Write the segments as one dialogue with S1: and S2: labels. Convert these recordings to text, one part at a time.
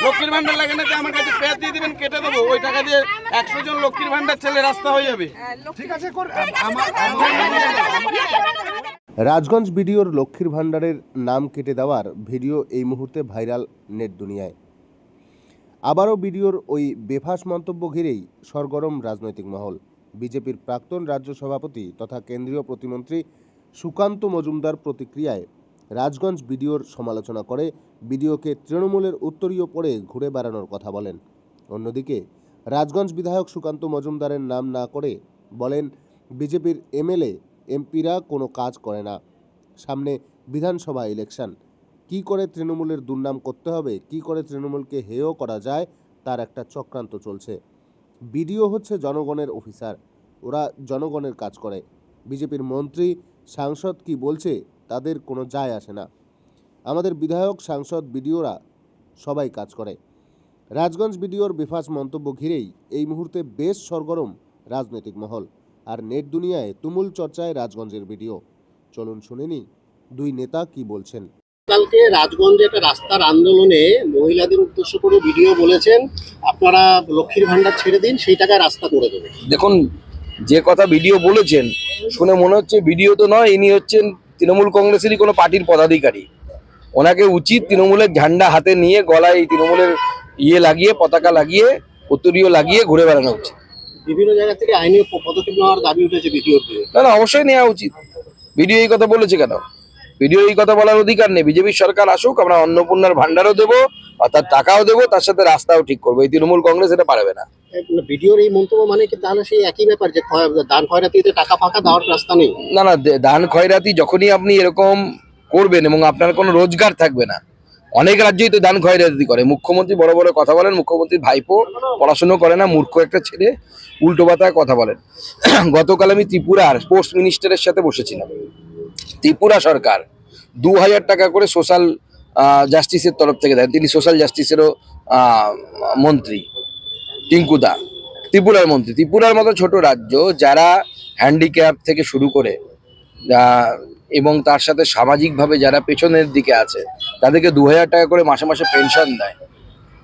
S1: লক্ষ্মীর ভান্ডার লাগে না যে আমার কাছে পেঁয়াজ দিয়ে দিবেন, কেটে দেবো, ওই টাকা দিয়ে 100 জন লক্ষ্মীর ভান্ডার ছেলে রাস্তা হয়ে যাবে। ঠিক আছে,
S2: রাজগঞ্জ বিডিওর লক্ষ্মীর ভান্ডারের নাম কেটে দেওয়ার ভিডিও এই মুহূর্তে ভাইরাল নেট দুনিয়ায়। আবারও বিডিওর ওই বেফাঁস মন্তব্য ঘিরেই সরগরম রাজনৈতিক মহল। বিজেপির প্রাক্তন রাজ্য সভাপতি তথা কেন্দ্রীয় প্রতিমন্ত্রী সুকান্ত মজুমদার প্রতিক্রিয়ায় রাজগঞ্জ বিডিওর সমালোচনা করে বিডিওকে তৃণমূলের উত্তরীয় পড়ে ঘুরে বেড়ানোর কথা বলেন। অন্যদিকে রাজগঞ্জ বিধায়ক সুকান্ত মজুমদারের নাম না করে বলেন, বিজেপির এমএলএ এমপিরা কোনো কাজ করে না, সামনে বিধানসভা ইলেকশন, কি করে তৃণমূলের দুর্নাম করতে হবে, কি করে তৃণমূলকে হেয় করা যায় তার একটা চক্রান্ত চলছে। বিডিও হচ্ছে জনগণের অফিসার, ওরা জনগণের কাজ করে। বিজেপির মন্ত্রী সাংসদ কি বলছে তাদের কোনো যায় আসে না। আমাদের বিধায়ক সাংসদ বিডিওরা সবাই কাজ করে। রাজগঞ্জ বিডিওর বেফাঁস মন্তব্য ঘিরেই এই মুহূর্তে বেশ সরগরম রাজনৈতিক মহল, আর নেট দুনিয়ায় তুমুল চর্চায় রাজগঞ্জের ভিডিও। চলুন শুনে নিই দুই নেতা কি বলছেন।
S3: কালকে রাজগঞ্জে একটা রাস্তার আন্দোলনে মহিলাদের উদ্দেশ্য করে ভিডিও বলেছেন, আপনারা লক্ষ্মীর ভান্ডার ছেড়ে দিন, সেই টাকায় রাস্তা করে দেবেন।
S4: দেখুন, যে কথা ভিডিও বলেছেন শুনে মনে হচ্ছে ভিডিও তো নয়, ইনি হচ্ছেন তৃণমূল কংগ্রেসেরই কোনো পার্টির পদাধিকারী। ওনাকে উচিত তৃণমূলের ঝান্ডা হাতে নিয়ে গলায় এই তৃণমূলের লাগিয়ে, পতাকা লাগিয়ে, উত্তরীয় লাগিয়ে ঘুরে বেড়ানো উচিত।
S3: বিভিন্ন জায়গা থেকে আইনি পদক্ষেপ নেওয়ার দাবি উঠেছে ভিডিওর বিরুদ্ধে।
S4: না, অবশ্যই নেওয়া উচিত। ভিডিও এই কথা বলেছে কেন? ভিডিও এই কথা বলার অধিকার নেই। বিজেপির সরকার আসুক, আমরা অন্নপূর্ণার ভান্ডারও দেবো, অর্থাৎ টাকাও দেবো, তার সাথে রাস্তাও ঠিক করবো। এই তৃণমূল কংগ্রেস এটা পারবে না।
S3: ভিডিওর এই মন্তব্য মানে কি তাহলে সেই একই ব্যাপার যে দান খয়রাতিতে টাকা ফাঁকা দেওয়ার রাস্তা নেই?
S4: না, দান খয়রাতি যখনই আপনি এরকম করবেন এবং আপনার কোনো রোজগার থাকবে না, অনেক রাজ্যই তো দান খয়রাতি করে। মুখ্যমন্ত্রী বড় বড় কথা বলেন, মুখ্যমন্ত্রীর ভাইপো পড়াশুনো করে না, মূর্খ একটা ছেলে, উল্টো পাতায় কথা বলেন। গতকাল আমি ত্রিপুরার স্পোর্টস মিনিস্টারের সাথে বসেছিলাম। ত্রিপুরা সরকার 2000 টাকা করে সোশ্যাল জাস্টিসের তরফ থেকে দেন। তিনি সোশ্যাল জাস্টিসেরও মন্ত্রী, টিঙ্কুদা ত্রিপুরার মন্ত্রী। ত্রিপুরার মতো ছোট রাজ্য, যারা হ্যান্ডিক্যাপ থেকে শুরু করে এবং তার সাথে সামাজিকভাবে যারা পেছনের দিকে আছে, তাদেরকে 2000 টাকা করে মাসে মাসে পেনশন দেয়।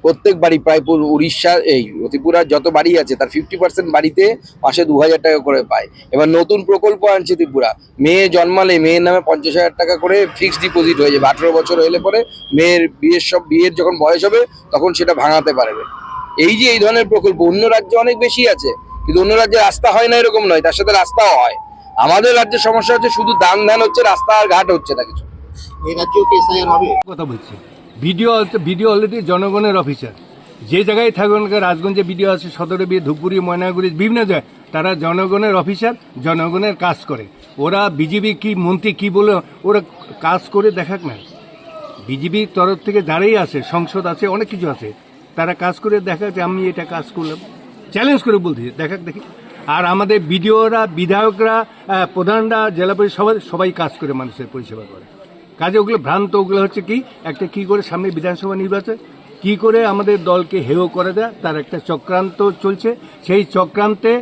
S4: প্রত্যেক বাড়ি, প্রায় উড়িষ্যা, এই ত্রিপুরার যত বাড়ি আছে তার 50% বাড়িতে মাসে 2000 টাকা করে পায়। এবার নতুন প্রকল্প আনছে ত্রিপুরা, মেয়ে জন্মালে মেয়ের নামে 50,000 টাকা করে ফিক্সড ডিপোজিট হয়ে যাবে। 18 বছর হলে পরে মেয়ের বিয়ের যখন বয়স হবে তখন সেটা ভাঙাতে পারবে। এই যে এই ধরনের প্রকল্প অন্য রাজ্যে অনেক বেশি আছে, কিন্তু অন্য রাজ্যে রাস্তা হয় না এরকম নয়, তার সাথে রাস্তাও হয়। আমাদের রাজ্যের সমস্যা হচ্ছে শুধু দান ধ্যান হচ্ছে, রাস্তা আর ঘাট হচ্ছে না কিছু।
S3: এই রাজ্যেও কি এসআইআর হবে?
S5: কথা বলছি, ভিডিও অলরেডি জনগণের অফিসার। যে জায়গায় থাকুন, রাজগঞ্জে ভিডিও আছে, সদরে বিয়ে, ধূপগুড়ি, ময়নাগুড়ি, বিভিন্ন জায়গায়, তারা জনগণের অফিসার, জনগণের কাজ করে। ওরা বিজেপি কি মন্ত্রী কি বলে ওরা কাজ করে দেখাক না। বিজেপির তরফ থেকে যারাই আছে, সংসদ আছে, অনেক কিছু আছে, তারা কাজ করে দেখাক যে আমি এটা কাজ করলাম, চ্যালেঞ্জ করে বলতে দেখাক দেখি। আর আমাদের বিডিওরা, বিধায়করা, প্রধানরা, জেলা পরিষদ সবাই কাজ করে মানুষের পরিষেবা করে। কাজে ওগুলো ভ্রান্ত, ওগুলো হচ্ছে কি একটা কি করে সামনে বিধানসভা নির্বাচন কি করে আমাদের দলকে হেয় করে দেয়, তার একটা চক্রান্ত চলছে। সেই চক্রান্তে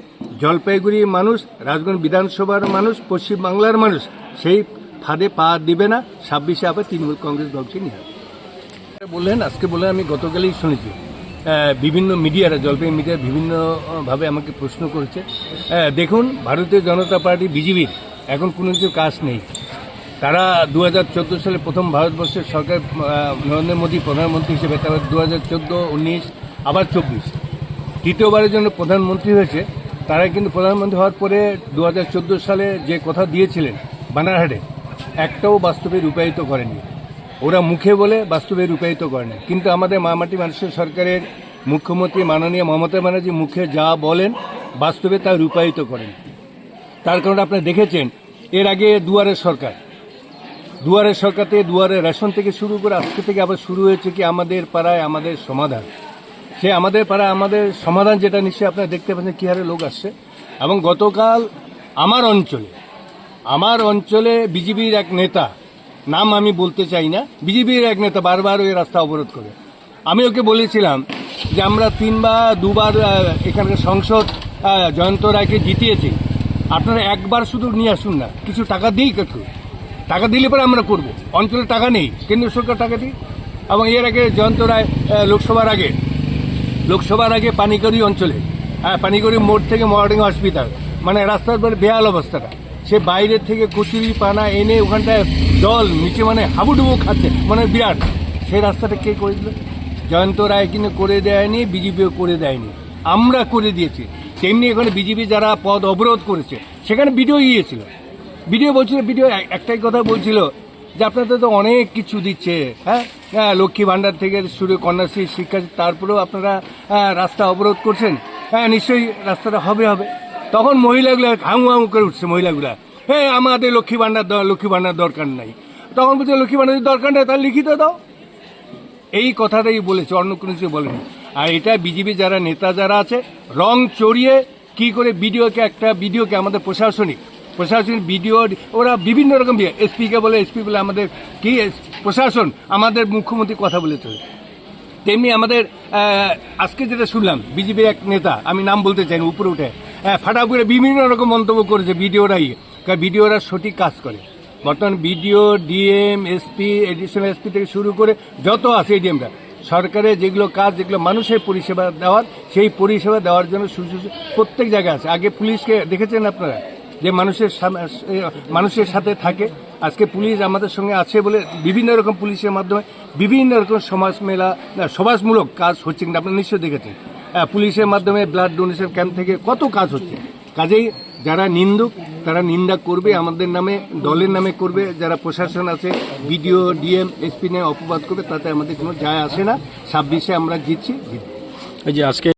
S5: জলপাইগুড়ির মানুষ, রাজগঞ্জ বিধানসভার মানুষ, পশ্চিমবাংলার মানুষ সেই ফাঁদে পা দিবে না। 26-এ আবার তৃণমূল কংগ্রেস দলকে নিয়ে বললেন, আজকে বললেন, আমি গতকালই শুনেছি বিভিন্ন মিডিয়ারা, জলপাইগুড়ি মিডিয়া বিভিন্নভাবে আমাকে প্রশ্ন করেছে। দেখুন, ভারতীয় জনতা পার্টি বিজেপির এখন কোনো কিছু কাজ নেই। তারা 2014 সালে প্রথম ভারতবর্ষের সরকার, নরেন্দ্র মোদী প্রধানমন্ত্রী হিসেবে, তারপর 2014, 19, আবার 24 তৃতীয়বারের জন্য প্রধানমন্ত্রী হয়েছে। তারা কিন্তু প্রধানমন্ত্রী হওয়ার পরে 2014 সালে যে কথা দিয়েছিলেন বানারহাটে, একটাও বাস্তবে রূপায়িত করেনি। ওরা মুখে বলে, বাস্তবে রূপায়িত করে না। কিন্তু আমাদের মামাটি মানুষের সরকারের মুখ্যমন্ত্রী মাননীয় মমতা ব্যানার্জি মুখে যা বলেন বাস্তবে তা রূপায়িত করেন। তার কারণে আপনারা দেখেছেন এর আগে দুয়ারের সরকারতে দুয়ারে রেশন থেকে শুরু করে আজকে থেকে আবার শুরু হয়েছে কি আমাদের পাড়ায় আমাদের সমাধান। সে আমাদের পাড়ায় আমাদের সমাধান, যেটা নিশ্চয়ই আপনারা দেখতে পাচ্ছেন কী হারে লোক আসছে। এবং গতকাল আমার অঞ্চলে বিজেপির এক নেতা, নাম আমি বলতে চাই না, বিজেপির এক নেতা বারবার ওই রাস্তা অবরোধ করে। আমি ওকে বলেছিলাম যে আমরা 3 বা 2 বার এখানকার সংসদ জয়ন্ত রায়কে জিতিয়েছি, আপনারা একবার শুধু নিয়ে আসুন না, কিছু টাকা দিই, টাকা দিলে পরে আমরা করবো। অঞ্চলে টাকা নেই, কেন্দ্রীয় সরকার টাকা দিই, এবং এর আগে জয়ন্ত রায় লোকসভার আগে পানিকড়ি অঞ্চলে, পানিকড়ি মোড় থেকে মর্নিং হসপিটাল, মানে রাস্তার পরে বেহাল অবস্থাটা, সে বাইরের থেকে কচুরি পানা এনে ওখানটায় জল নিচে মানে হাবুডুবু খাচ্ছে, মানে বিরাট। সেই রাস্তাটা কে করে দিল? জয়ন্ত রায় কিন্তু করে দেয়নি, বিজেপিও করে দেয়নি, আমরা করে দিয়েছি। তেমনি এখানে বিজেপি যারা পদ অবরোধ করেছে সেখানে ভিডিও গিয়েছিল, ভিডিও বলছিল, ভিডিও একটাই কথা বলছিল যে আপনাদের তো অনেক কিছু দিচ্ছে, হ্যাঁ, লক্ষ্মী ভাণ্ডার থেকে শুরু কন্যাশ্রী শিক্ষা, তারপরেও আপনারা রাস্তা অবরোধ করছেন, হ্যাঁ নিশ্চয়ই রাস্তাটা হবে। তখন মহিলাগুলো হাউ করে উঠছে, মহিলাগুলা, হ্যাঁ আমাদের লক্ষ্মী ভাণ্ডার দরকার নাই। তখন বলছে লক্ষ্মী ভাণ্ডার দরকার নেই, তাহলে লিখিত দাও। এই কথাটাই বলেছে, অন্য কোনো কিছু বলেনি। আর এটা বিজেপি যারা নেতা যারা আছে, রং চড়িয়ে কি করে ভিডিওকে আমাদের প্রশাসনিক ভিডিও, ওরা বিভিন্ন রকম এসপিকে বলে, এসপি বলে, আমাদের কি প্রশাসন, আমাদের মুখ্যমন্ত্রী কথা বলে চলে। তেমনি আমাদের আজকে যেটা শুনলাম, বিজেপির এক নেতা, আমি নাম বলতে চাই না, উপরে উঠে ফাটাফুটে বিভিন্ন রকম মন্তব্য করেছে ভিডিওরা সঠিক কাজ করে। বর্তমান BDO, DM, SP, additional SP থেকে শুরু করে যত আছে এডিএমরা, সরকারের যেগুলো কাজ, যেগুলো মানুষের পরিষেবা দেওয়ার, সেই পরিষেবা দেওয়ার জন্য প্রত্যেক জায়গায় আছে। আগে পুলিশকে দেখেছেন আপনারা যে মানুষের সাথে থাকে, আজকে পুলিশ আমাদের সঙ্গে আছে বলে বিভিন্ন রকম পুলিশের মাধ্যমে বিভিন্ন রকম সমাজমূলক কাজ হচ্ছে, কিন্তু আপনারা নিশ্চয়ই দেখেছেন। পুলিশের মাধ্যমে ব্লাড ডোনেশন ক্যাম্প থেকে কত কাজ হচ্ছে। কাজেই যারা নিন্দুক তারা নিন্দা করবে, আমাদের নামে, দলের নামে করবে। যারা প্রশাসন আছে, বিডিও, ডিএম, এসপি নিয়ে অপবাদ করবে, তাতে আমাদের কোনো যায় আসে না। 26-এ আমরা জিতছি।
S6: এই যে আজকে